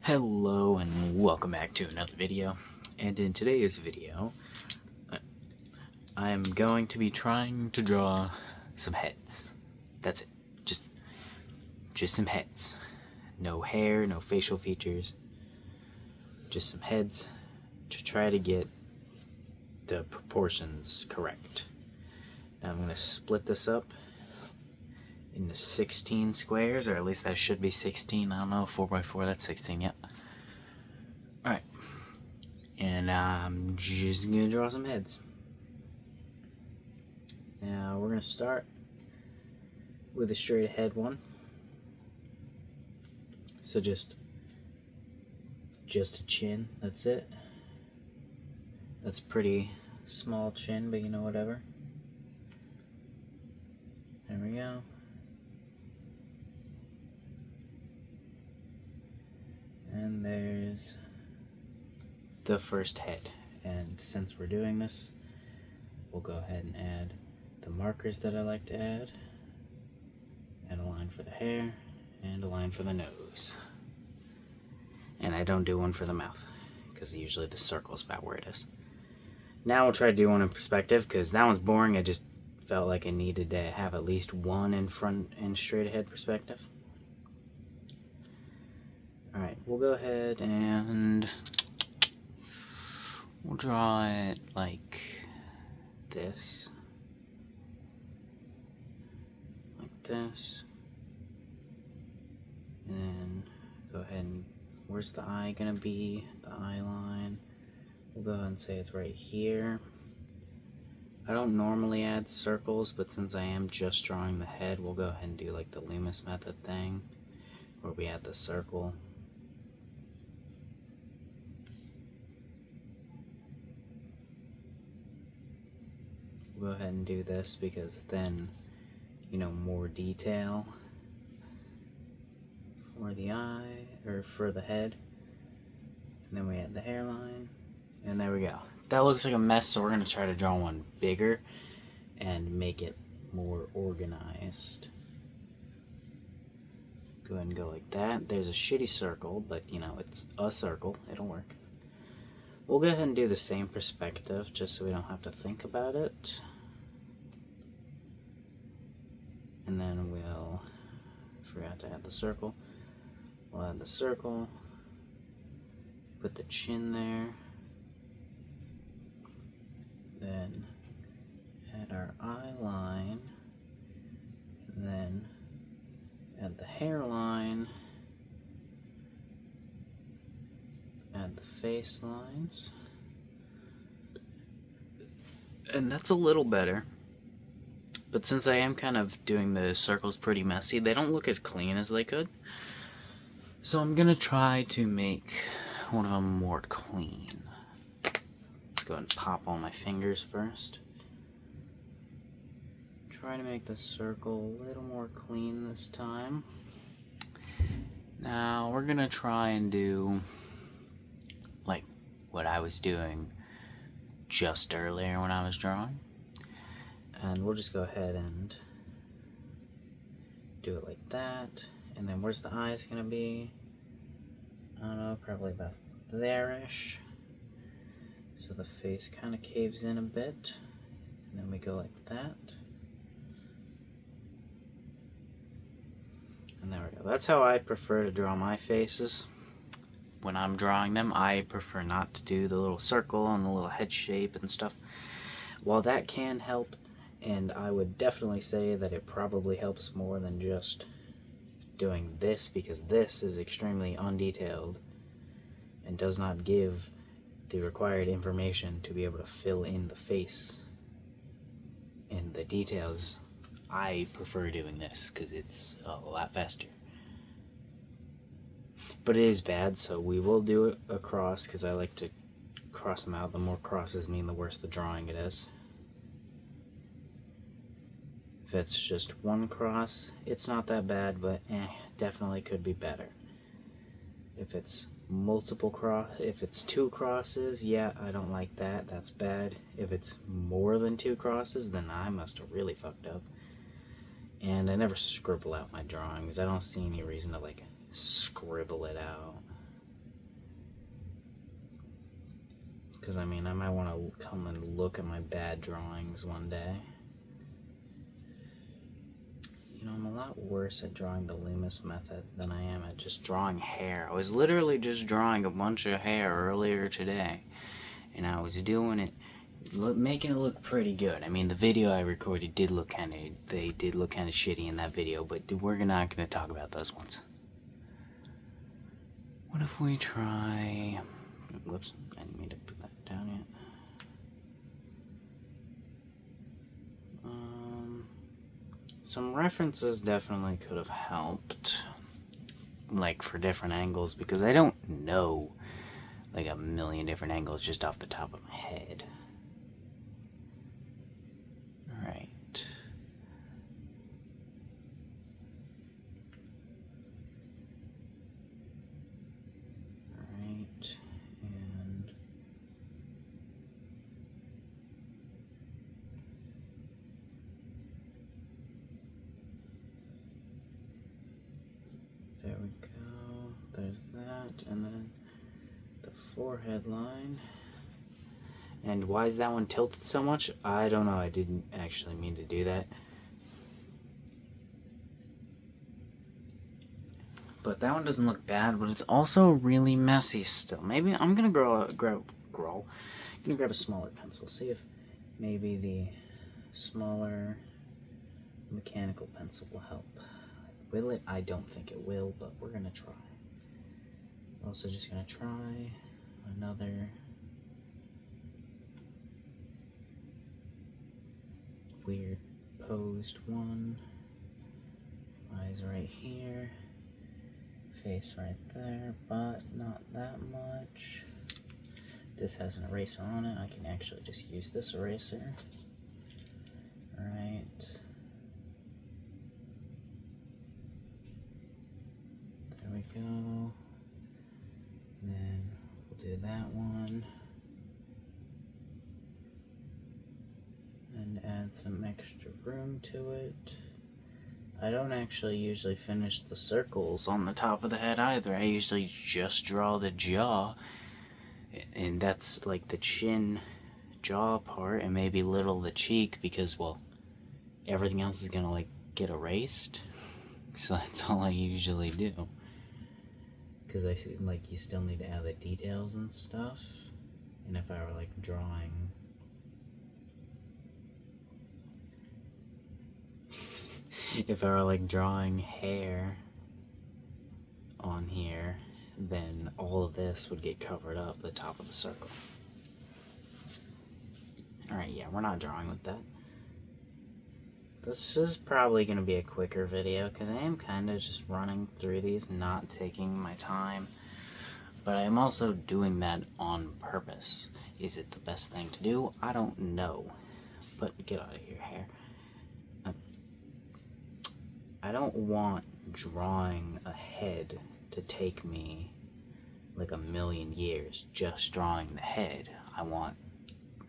Hello and welcome back to another video. And in today's video, I'm going to be trying to draw some heads. That's it. Just some heads. No hair, no facial features. Just some heads to try to get the proportions correct. Now I'm going to split this up into 16 squares, or at least that should be 16. I don't know, 4x4, that's 16, yep. Alright. And I'm just going to draw some heads. Now we're going to start with a straight ahead one. So just a chin, that's it. That's pretty small chin, but you know, whatever. There we go. And there's the first head. And since we're doing this, we'll go ahead and add the markers that I like to add. And a line for the hair, and a line for the nose. And I don't do one for the mouth, because usually the circle's about where it is. Now we'll try to do one in perspective, because that one's boring. I just felt like I needed to have at least one in front and straight ahead perspective. Alright, we'll go ahead and we'll draw it like this. Like this. And then go ahead and, where's the eye gonna be? The eye line. We'll go ahead and say it's right here. I don't normally add circles, but since I am just drawing the head, we'll go ahead and do like the Loomis method thing, where we add the circle. We'll go ahead and do this because then, you know, more detail for the eye, or for the head. And then we add the hairline, and there we go. That looks like a mess, so we're going to try to draw one bigger and make it more organized. Go ahead and go like that. There's a shitty circle, but you know, it's a circle. It'll work. We'll go ahead and do the same perspective, just so we don't have to think about it. And then we'll, forgot to add the circle. We'll add the circle. Put the chin there. Then add our eye line. And then add the hairline. Add the face lines. And that's a little better. But since I am kind of doing the circles pretty messy, they don't look as clean as they could. So I'm gonna try to make one of them more clean. Let's go ahead and pop all my fingers first. Try to make the circle a little more clean this time. Now we're gonna try and do like what I was doing just earlier when I was drawing. And we'll just go ahead and do it like that. And then where's the eyes gonna be? I don't know, probably about there-ish. So the face kind of caves in a bit. And then we go like that. And there we go. That's how I prefer to draw my faces. When I'm drawing them, I prefer not to do the little circle and the little head shape and stuff. While that can help, and I would definitely say that it probably helps more than just doing this, because this is extremely undetailed and does not give the required information to be able to fill in the face and the details. I prefer doing this because it's a lot faster. But it is bad, so we will do it across because I like to cross them out. The more crosses mean the worse the drawing it is. If it's just one cross, it's not that bad, but definitely could be better. If it's if it's two crosses, yeah, I don't like that. That's bad. If it's more than two crosses, then I must have really fucked up. And I never scribble out my drawings. I don't see any reason to like scribble it out. Because, I mean, I might want to come and look at my bad drawings one day. You know, I'm a lot worse at drawing the Loomis method than I am at just drawing hair. I was literally just drawing a bunch of hair earlier today. And I was doing it, making it look pretty good. I mean, the video I recorded did look kind of, they did look kind of shitty in that video, but we're not going to talk about those ones. What if we try, whoops, I didn't mean to put that down yet. Some references definitely could have helped, like for different angles, because I don't know like a million different angles just off the top of my head. Alright. Alright, and there we go. There's that, and then the forehead line. And why is that one tilted so much? I don't know. I didn't actually mean to do that. But that one doesn't look bad, but it's also really messy still. Maybe I'm gonna grab a smaller pencil. See if maybe the smaller mechanical pencil will help. Will it? I don't think it will, but we're gonna try. Also just gonna try another weird posed one. Eyes right here, face right there, but not that much. This has an eraser on it. I can actually just use this eraser. Right. There we go. And then we'll do that one. And add some extra room to it. I don't actually usually finish the circles on the top of the head either. I usually just draw the jaw. And that's like the chin jaw part, and maybe little the cheek, because, well, everything else is gonna like get erased. So that's all I usually do. Because I see, like, you still need to add the details and stuff. And if I were like drawing if I were like drawing hair on here, then all of this would get covered up, the top of the circle. Alright, yeah, we're not drawing with that. This is probably going to be a quicker video, because I am kind of just running through these, not taking my time. But I am also doing that on purpose. Is it the best thing to do? I don't know. But get out of here, hair. I don't want drawing a head to take me like a million years just drawing the head. I want,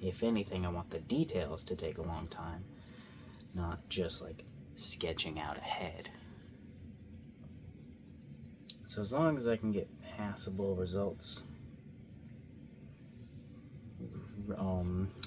if anything, I want the details to take a long time, not just like sketching out a head. So as long as I can get passable results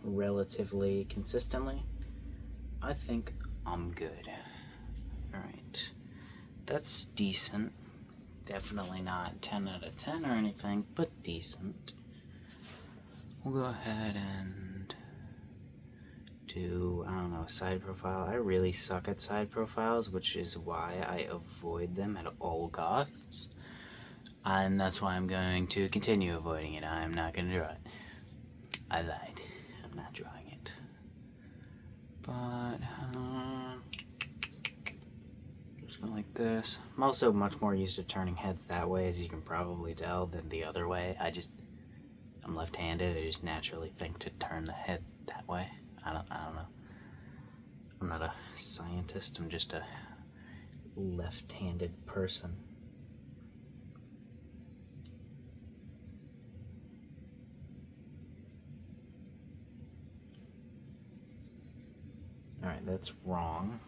relatively consistently, I think I'm good. Alright, that's decent. Definitely not 10 out of 10 or anything, but decent. We'll go ahead and do, I don't know, a side profile. I really suck at side profiles, which is why I avoid them at all costs. And that's why I'm going to continue avoiding it. I'm not going to draw it. I lied. I'm not drawing it. But, just going like this. I'm also much more used to turning heads that way, as you can probably tell, than the other way. I'm left-handed. I just naturally think to turn the head that way. I don't know. I'm not a scientist. I'm just a left-handed person. Alright, that's wrong.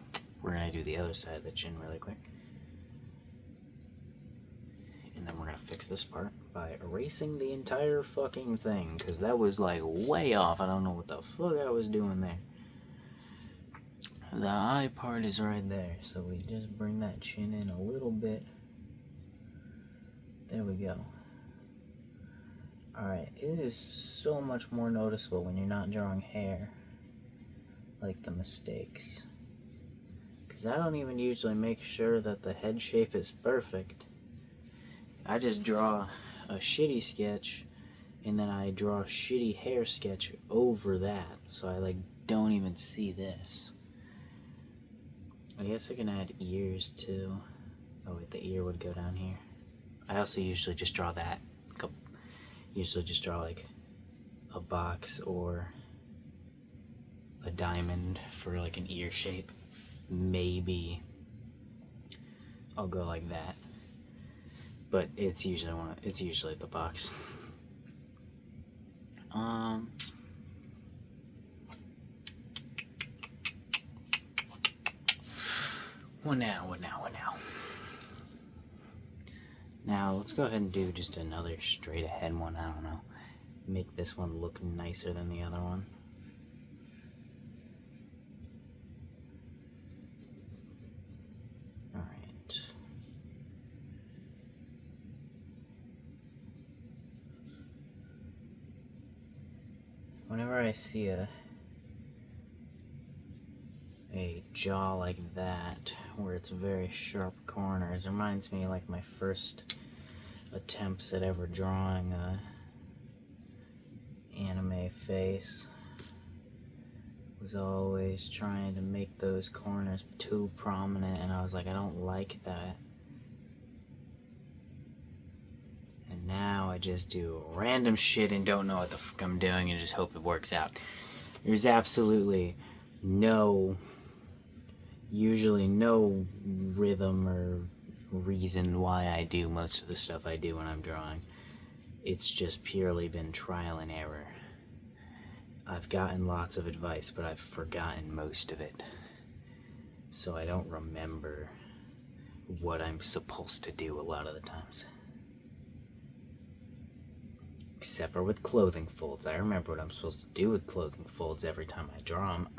We're going to do the other side of the chin really quick. And then we're going to fix this part by erasing the entire fucking thing, because that was like way off. I don't know what the fuck I was doing there. The eye part is right there, so we just bring that chin in a little bit. There we go. Alright, it is so much more noticeable when you're not drawing hair, like the mistakes. Because I don't even usually make sure that the head shape is perfect. I just draw a shitty sketch, and then I draw a shitty hair sketch over that, so I like don't even see this. I guess I can add ears too. Oh wait, the ear would go down here. I also usually just draw that. Usually just draw like a box or a diamond for like an ear shape. Maybe I'll go like that. But it's usually the box. What now? Now, let's go ahead and do just another straight ahead one. I don't know. Make this one look nicer than the other one. Alright. Whenever I see a jaw like that, where it's very sharp corners, it reminds me like my first attempts at ever drawing a anime face. Was always trying to make those corners too prominent, and I was like, I don't like that. And now I just do random shit and don't know what the fuck I'm doing and just hope it works out. There's absolutely usually no rhythm or reason why I do most of the stuff I do when I'm drawing. It's just purely been trial and error. I've gotten lots of advice, but I've forgotten most of it. So I don't remember what I'm supposed to do a lot of the times. Except for with clothing folds. I remember what I'm supposed to do with clothing folds every time I draw them.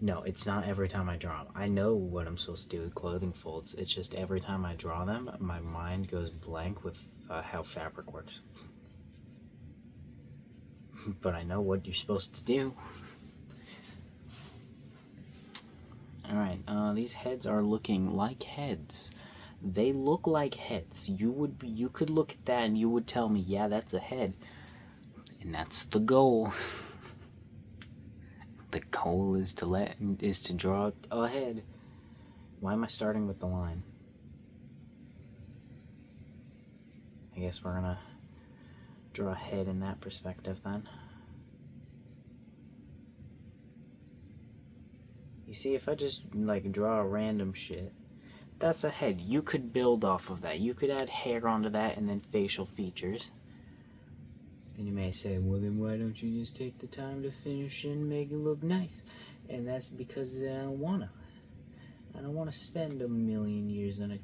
No, it's not every time I draw them. I know what I'm supposed to do with clothing folds. It's just every time I draw them, my mind goes blank with how fabric works. But I know what you're supposed to do. Alright, these heads are looking like heads. They look like heads. You could look at that and you would tell me, yeah, that's a head. And that's the goal. The goal is to draw a head. Why am I starting with the line? I guess we're gonna draw a head in that perspective then. You see, if I just like draw random shit, that's a head. You could build off of that. You could add hair onto that and then facial features. And you may say, well then why don't you just take the time to finish and make it look nice? And that's because I don't wanna. I don't wanna spend a million years on a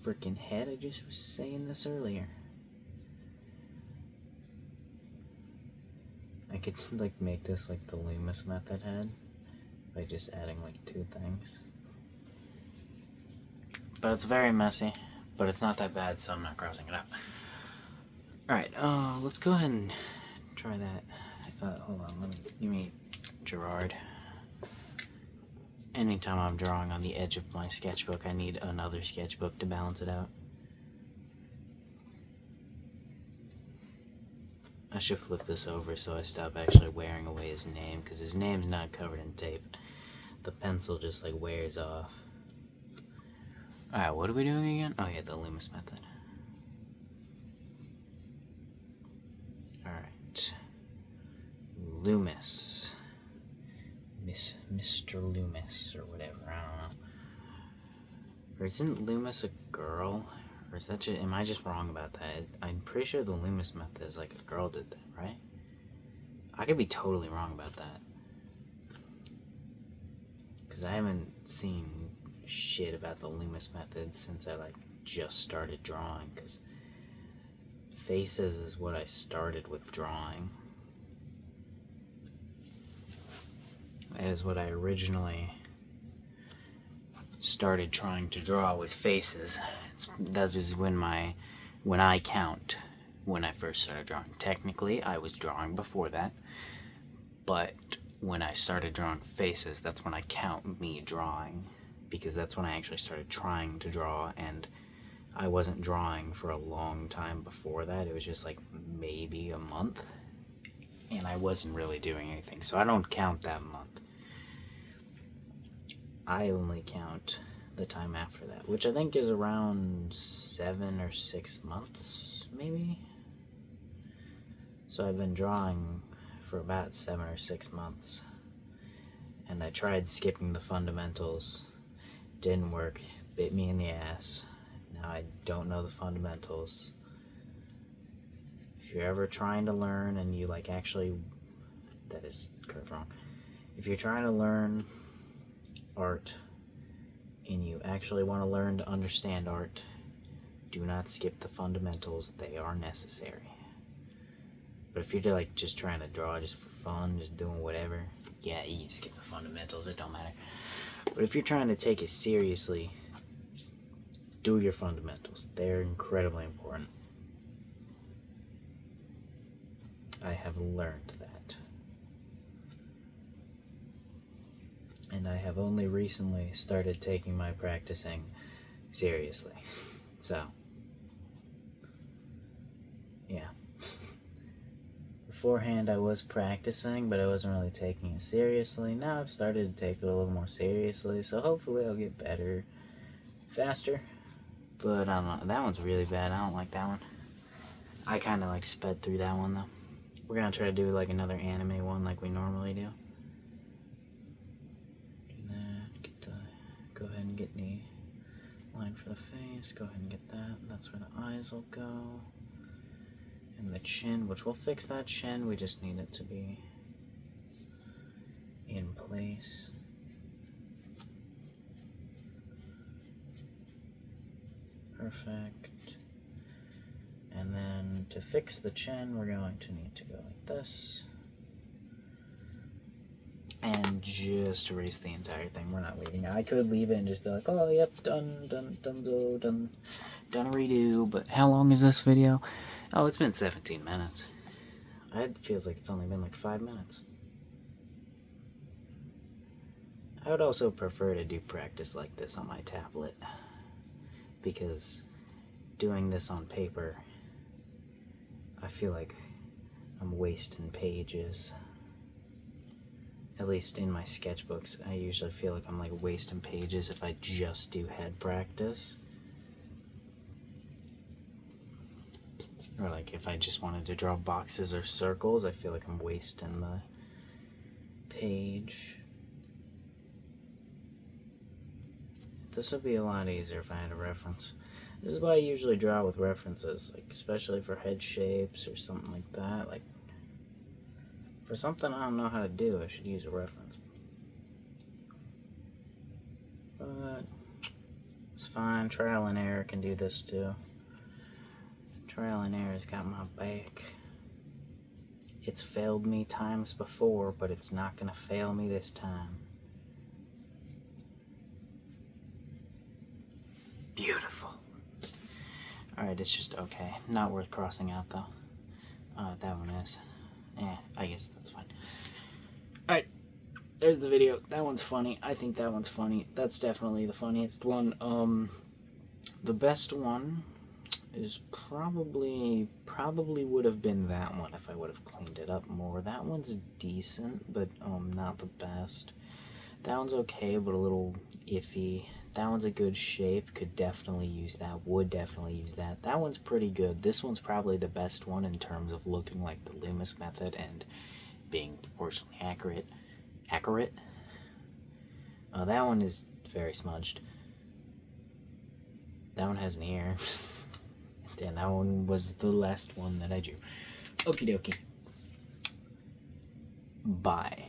freaking head. I just was saying this earlier. I could like make this like the Loomis method head by just adding like 2 things. But it's very messy, but it's not that bad, so I'm not crossing it out. Alright, let's go ahead and try that. Hold on, give me Gerard. Anytime I'm drawing on the edge of my sketchbook, I need another sketchbook to balance it out. I should flip this over so I stop actually wearing away his name, because his name's not covered in tape. The pencil just like wears off. Alright, what are we doing again? Oh yeah, the Loomis method. Alright. Loomis. Mr. Loomis, or whatever, I don't know. Or isn't Loomis a girl? Or is that just, am I just wrong about that? I'm pretty sure the Loomis method is like a girl did that, right? I could be totally wrong about that. Because I haven't seen shit about the Loomis method since I like just started drawing, because faces is what I started with drawing. That is what I originally started trying to draw, was faces. That was when I count, when I first started drawing. Technically, I was drawing before that, but when I started drawing faces, that's when I count me drawing, because that's when I actually started trying to draw, and I wasn't drawing for a long time before that. It was just like maybe a month, and I wasn't really doing anything, so I don't count that month. I only count the time after that, which I think is around 7 or 6 months, maybe. So I've been drawing for about 7 or 6 months, and I tried skipping the fundamentals. Didn't work. Bit me in the ass. Now I don't know the fundamentals. If you're ever trying to learn and you like actually, that is curved wrong. If you're trying to learn art and you actually want to learn to understand art, do not skip the fundamentals. They are necessary. But if you're like just trying to draw just for fun, just doing whatever, yeah, you can skip the fundamentals, it don't matter. But if you're trying to take it seriously, do your fundamentals. They're incredibly important. I have learned that. And I have only recently started taking my practicing seriously. So, yeah. Beforehand I was practicing, but I wasn't really taking it seriously. Now I've started to take it a little more seriously, so hopefully I'll get better faster. But I don't know, that one's really bad. I don't like that one. I kind of like sped through that one though. We're gonna try to do like another anime one like we normally do. Do that, go ahead and get the line for the face, go ahead and get that. That's where the eyes will go. And the chin, which we'll fix that chin, we just need it to be in place. Perfect. And then to fix the chin, we're going to need to go like this. And just erase the entire thing. We're not leaving it. I could leave it and just be like, oh, yep, done a redo. But how long is this video? Oh, it's been 17 minutes. It feels like it's only been like 5 minutes. I would also prefer to do practice like this on my tablet, because doing this on paper, I feel like I'm wasting pages. At least in my sketchbooks, I usually feel like I'm like wasting pages if I just do head practice. Or like if I just wanted to draw boxes or circles, I feel like I'm wasting the page. This would be a lot easier if I had a reference. This is why I usually draw with references, like especially for head shapes or something like that. Like for something I don't know how to do, I should use a reference. But it's fine. Trial and error can do this too. Trial and error's got my back. It's failed me times before, but it's not gonna fail me this time. Beautiful. Alright, it's just okay. Not worth crossing out though. That one is. I guess that's fine. Alright, there's the video. That one's funny. I think that one's funny. That's definitely the funniest one. The best one is probably would have been that one if I would have cleaned it up more. That one's decent, but not the best. That one's okay, but a little iffy. That one's a good shape. Could definitely use that. Would definitely use that. That one's pretty good. This one's probably the best one in terms of looking like the Loomis method and being proportionally accurate. That one is very smudged. That one has an ear. And that one was the last one that I drew. Okie dokie. Bye.